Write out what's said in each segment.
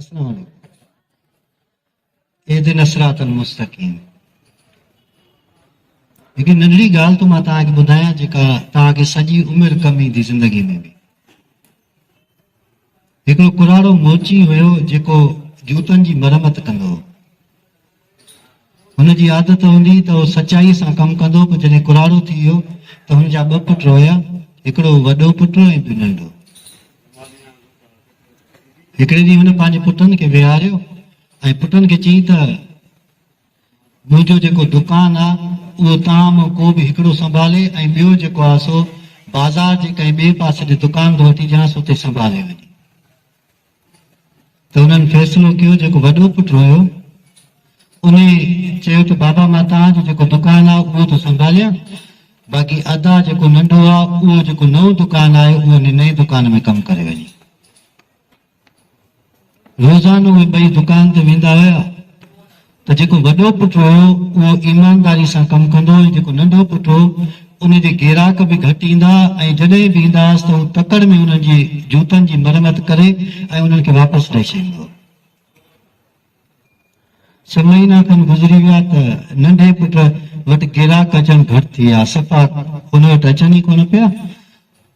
अस्सलाम वालेकुम। एदिन सिरातल मुस्तकीम। हिकु नंढड़ी ॻाल्हि तो मां तव्हांखे ॿुधायां जेका तव्हांखे सॼी उमिरि कम ईंदी ज़िंदगी में बि। हिकिड़ो कुराड़ो मोची हुयो जेको जूतनि जी मरमत कंदो हो। हुनजी आदत हूंदी त उहो सचाई सां कमु कंदो, पोइ जॾहिं कुराड़ो थी वियो त हुनजा ॿ पुट हुया, हिकिड़ो वॾो पुटु ऐं ॿियो नंढो। हिकिड़े ॾींहुं हुन पंहिंजे पुटनि खे विहारियो ऐं पुटनि खे चई त मुंहिंजो जेको दुकानु आहे उहो तव्हां मां को बि हिकिड़ो संभाले ऐं ॿियो जेको आहे सो बाज़ार जे कंहिं ॿिए पासे ते दुकान थो वठी ॾियांसि, उते संभाले वञे। त हुननि फ़ैसिलो कयो, जेको वॾो पुटु हुयो उन चयो त बाबा मां तव्हांजो जेको दुकानु आहे उहो थो संभालियां, बाक़ी अदा जेको नंढो आहे उहो जेको नओं दुकानु आहे उहो नई दुकान में कमु करे वञे। रोज़ानो उहे ॿई दुकान ते वेंदा हुया त जेको वॾो पुटु हुयो उहो ईमानदारी सां कमु कंदो, जेको नंढो पुटु हो उन जे ग्राहक बि घटि ईंदा ऐं जॾहिं बि ईंदा हुअसि त हू तकड़ में उन्हनि जी जूतनि जी मरमत करे ऐं उन्हनि खे वापसि ॾेई छॾींदो। 6 महीना खनि गुज़री विया त नंढे पुट वटि ग्राहक अचणु घटि थी विया, सफ़ा हुन वटि अचनि ई कोन पिया।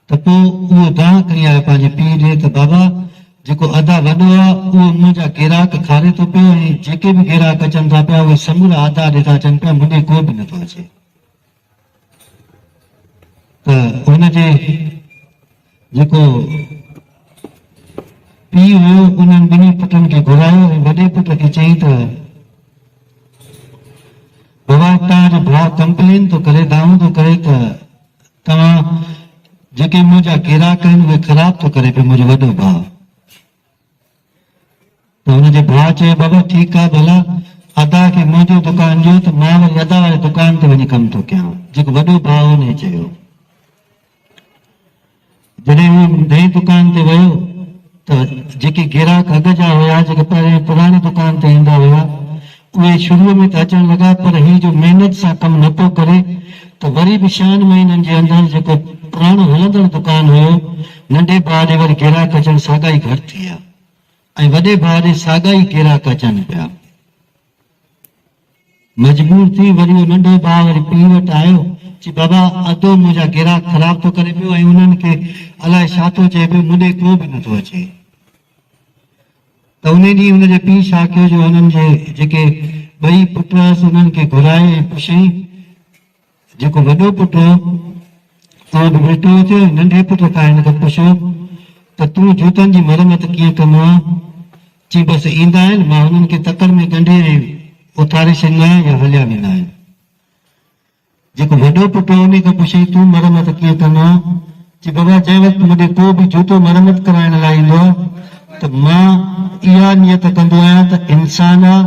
त पोइ उहो दांह खणी आयो पंहिंजे पीउ ॾे त बाबा जेको अदा वॾो आहे उहो मुंहिंजा ग्राहक खारे थो पियो ऐं जेके बि ग्राहक अचनि था पिया उहे समूरा अदा ॾे था अचनि पिया, मुंहिंजे को बि नथो अचे। त हुनजे जेको पीउ हुयो उन्हनि ॿिन्ही पुटनि खे घुरायो ऐं वॾे पुट खे चई त बाबा तव्हांजो भाउ कंप्लेन थो करे, दावो थो करे त तव्हां जेके मुंहिंजा ग्राहक आहिनि उहे ख़राब थो करे पियो, मुंहिंजो वॾो भाउ। त हुनजे भाउ चयो बाबा ठीकु आहे, भला अदा खे मुंहिंजो दुकानु ॾियो त मां वरी अदा वारे दुकान ते वञी कमु थो कयां, जेको वॾो भाउ हुन चयो। जॾहिं उहो नई दुकान ते वियो त जेके ग्राहक अॻ जा हुया, जेके पहिरें पुराणी दुकान ते ईंदा हुया, उहे शुरूअ में त अचणु लॻा, पर हीउ जो महिनत सां कमु नथो करे त वरी बि 6 महीननि जे अंदरि जेको पुराणो हलंदड़ दुकानु हुयो, नंढे भाउ ॾे वरी ग्राहक अचणु साॻा ई घटि थी विया ऐं वॾे भाउ ॾे साॻा ई ग्राहक अचनि पिया। मजबूर थी वरी उहो नंढो भाउ वरी पीउ वटि आयो, चई बाबा अदो मुंहिंजा ग्राहक ख़राब थो करे पियो ऐं उन्हनि खे अलाए छा थो चए पियो, मुंहिंजे को बि नथो अचे। त उन ॾींहुं हुनजे पीउ छा कयो, जो हुननि जे जेके ॿई पुट हुअसि उन्हनि खे घुराए ऐं पुछियईं, जेको वॾो पुटु हो उहो बि वेठो थियो, नंढे पुट खां हिन खे पुछियो त तूं जूतनि जी मरमत कीअं कंदो आहे? चई बसि ईंदा आहिनि, मां हुननि खे तकड़ में ॻंढे ऐं उथारे छॾींदो आहियां या हलिया वेंदा आहिनि। जेको वॾो पुटु हो उन खां पुछियईं तूं मरमत कीअं कंदो आहे? चई बाबा जंहिं वक़्तु मूंखे को बि जूतो मरमत कराइण लाइ ईंदो आहे त मां इहा नियत कंदो आहियां त इंसान आहे,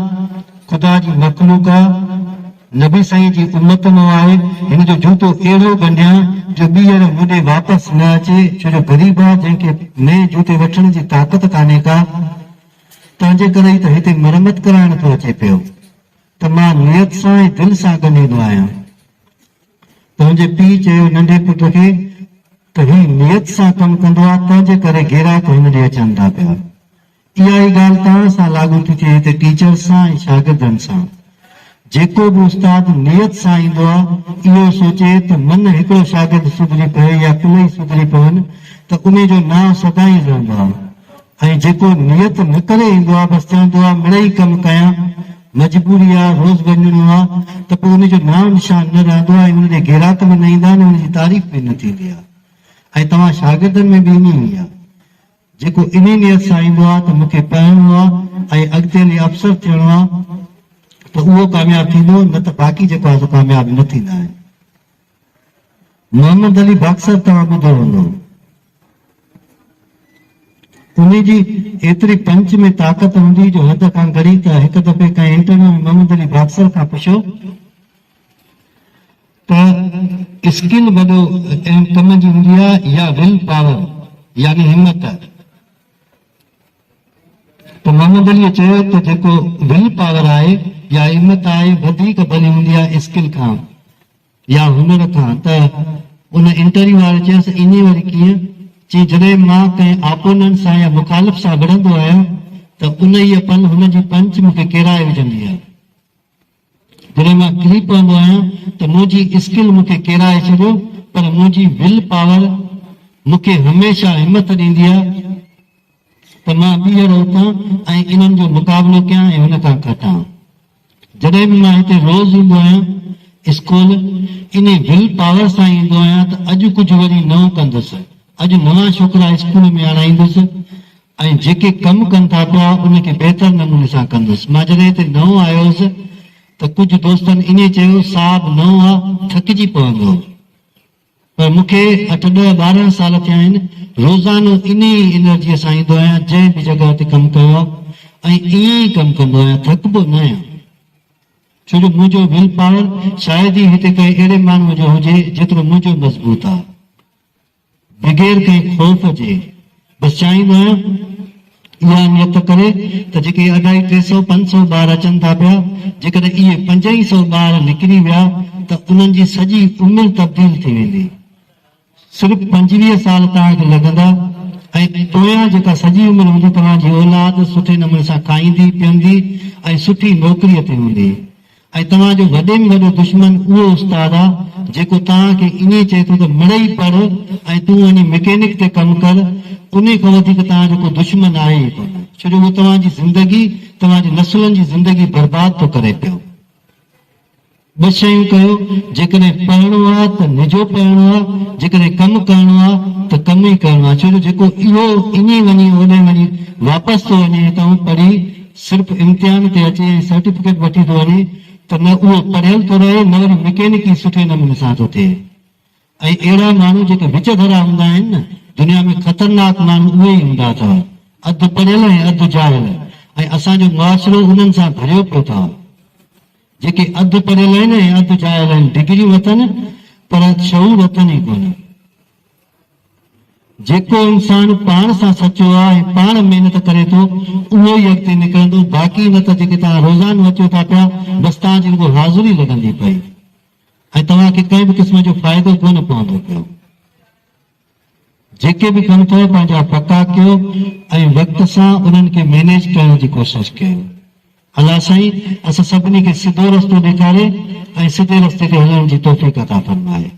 ख़ुदा जी मख़लूक आहे, नबी साईं जी उम्मत मां आहे, हिन जो जूतो अहिड़ो ॻंढियां जो ॿीहर मुंहिंजे वापसि न अचे, छो जो ग़रीब आहे जंहिंखे नए जूते वठण जी ताक़त कान्हे का, तंहिंजे करे ई त हिते मरमत कराइण थो अचे पियो। त मां नियत सां ऐं दिलि सां ॻंढींदो आहियां। त मुंहिंजे पीउ चयो नंढे पुट खे त हीउ नियत सां कमु कंदो आहे, तंहिंजे करे ग्राहक हिन ॾे अचनि था पिया। इहा ई ॻाल्हि तव्हां सां लागू थी थिए हिते टीचर सां ऐं शागिर्दनि सां। जेको बि उस्ताद नियत सां ईंदो आहे इहो सोचे त मन हिकिड़ो शागिर्द सुधरी पए या कुलई सुधरी पवनि त उन जो नाम सदाई रहंदो आहे, ऐं जेको नियत न करे ईंदो आहे बसि चवंदो आहे मिड़ई कमु कयां, मजबूरी आहे, रोज़ वञिणो आहे, त पोइ उनजो नाम निशान न रहंदो आहे ऐं उनजे ग्राहक बि न ईंदा आहिनि, उनजी तारीफ़ बि न थींदी आहे। ऐं तव्हां शागिर्दनि में बि ईअं ई आहे, जेको इन नियत सां ईंदो आहे त मूंखे पढ़णो आहे ऐं अॻिते हली अफ़सर थियणो आहे त उहो कामयाबु थींदो, न त बाक़ी जेको आहे कामयाबु न थींदा आहिनि। मोहम्मद अली बक्सर तव्हां ॿुधो हूंदो, उनजी एतिरी पंच में ताक़त हूंदी जो हद खां घणी। त हिकु दफ़े कंहिं इंटरव्यू में मोहम्मद अली बक्सर खां पुछियो त स्किल वॾो ऐं कम जी हूंदी आहे या विल पावर यानी हिमत? त मोहम्मद अलीअ चयो त जेको विल पावर आहे या हिमत आहे वधीक भली हूंदी आहे स्किल खां या हुनर खां। त उन इंटरव्यू वारे चयसि इन वरी कीअं? चई जॾहिं मां कंहिं आपोनेंट सां या मुखालिफ़ सां विढ़ंदो आहियां त उन ई पल हुन जी पंच मूंखे किराए विझंदी आहे। जॾहिं मां किरी पवंदो आहियां त मुंहिंजी स्किल मूंखे किराए छॾियो, पर मुंहिंजी विल पावर मूंखे हमेशह हिमत ॾींदी आहे त मां ॿीहर उथां ऐं इन्हनि जो मुक़ाबिलो कयां ऐं हुन खां खटां। जॾहिं बि मां हिते रोज़ ईंदो आहियां स्कूल, इन विल पावर सां ईंदो आहियां त अॼु कुझु वरी नओं कंदुसि, अॼु नवां छोकिरा स्कूल में आणाईंदुसि ऐं जेके कमु कनि था पिया उनखे बहितर नमूने सां कंदुसि। मां जॾहिं हिते नओं आयो हुउसि त कुझु दोस्तनि ईअं चयो साहब नओं आहे थकिजी पवंदो, पर मूंखे 8-10-12 साल थिया आहिनि, रोज़ानो इन ई एनर्जीअ सां ईंदो आहियां जंहिं बि जॻह ते कमु कयो आहे ऐं ईअं ई कमु कंदो आहियां, थकबो न आहियां। छो जो मुंहिंजो विल पावर शायदि ई हिते कंहिं अहिड़े माण्हूअ जो हुजे जेतिरो मुंहिंजो मज़बूत आहे, बग़ैर कंहिं ख़ौफ़ जे। बसि चाहींदो आहियां इहा नियत करे त जेके 250-300-500 ॿार अचनि था पिया, जेकॾहिं इहे 500 ॿार निकिरी विया त उन्हनि जी सॼी उमिरि तब्दील थी वेंदी। सिर्फ़ 25 साल तव्हांखे लॻंदा ऐं पोयां जेका सॼी उमिरि हूंदी तव्हांजी औलाद सुठे नमूने सां खाईंदी पीअंदी ऐं सुठी नौकरीअ ते हूंदी। ऐं तव्हांजो वॾे में वॾो दुश्मन उहो उस्ताद आहे जेको तव्हांखे ईअं चए थो त मिड़ई पढ़ ऐं तूं वञी मैकेनिक ते कमु कर, उन खां वधीक तव्हांजो को दुश्मन आहे ई कोन। छो जो उहो तव्हांजी ज़िंदगी, तव्हांजी नसुलनि जी ज़िंदगी बर्बाद थो करे पियो। ॿ शयूं कयो, जेकॾहिं पढ़णो आहे त निजो पढ़णो आहे, जेकॾहिं कमु करणो आहे त कमु ई करणो आहे। छो जो जेको इहो ईअं वञी होॾे वञी वापसि थो वञे हितां पढ़ी सिर्फ़ु इम्तिहान ते अचे ऐं सर्टिफिकेट वठी थो वञे त न उहो पढ़ियल थो रहे, न वरी मैकेनिक ई सुठे नमूने सां थो थिए। ऐं अहिड़ा माण्हू जेके विच धरा हूंदा आहिनि न, दुनिया में ख़तरनाक माण्हू उहे ई हूंदा अथव, अधु पढ़ियल ऐं अधु जाहिल। ऐं असांजो मुआशिरो उन्हनि सां भरियो पियो अथव, जेके अधु पढ़ियल आहिनि ऐं अधु जाहिल आहिनि, डिग्रियूं अथनि पर शऊर अथनि ई कोन। जेको इंसान पाण सां सचो आहे ऐं पाण महिनत करे थो उहो ई अॻिते निकिरंदो, बाक़ी न त जेके तव्हां रोज़ानो अचो था पिया बसि तव्हांजी रुगो हाज़िरी लॻंदी पई ऐं तव्हांखे कंहिं बि क़िस्म जो फ़ाइदो कोन पवंदो पियो। जेके बि कमु अथव पंहिंजा पका कयो ऐं वक़्त सां उन्हनि खे मैनेज करण जी कोशिशि कयो। अलाह साईं असां सभिनी खे सिधो रस्तो ॾेखारे ऐं सिधे रस्ते ते हलण जी तौफ़ीक़ अता फ़रमाए।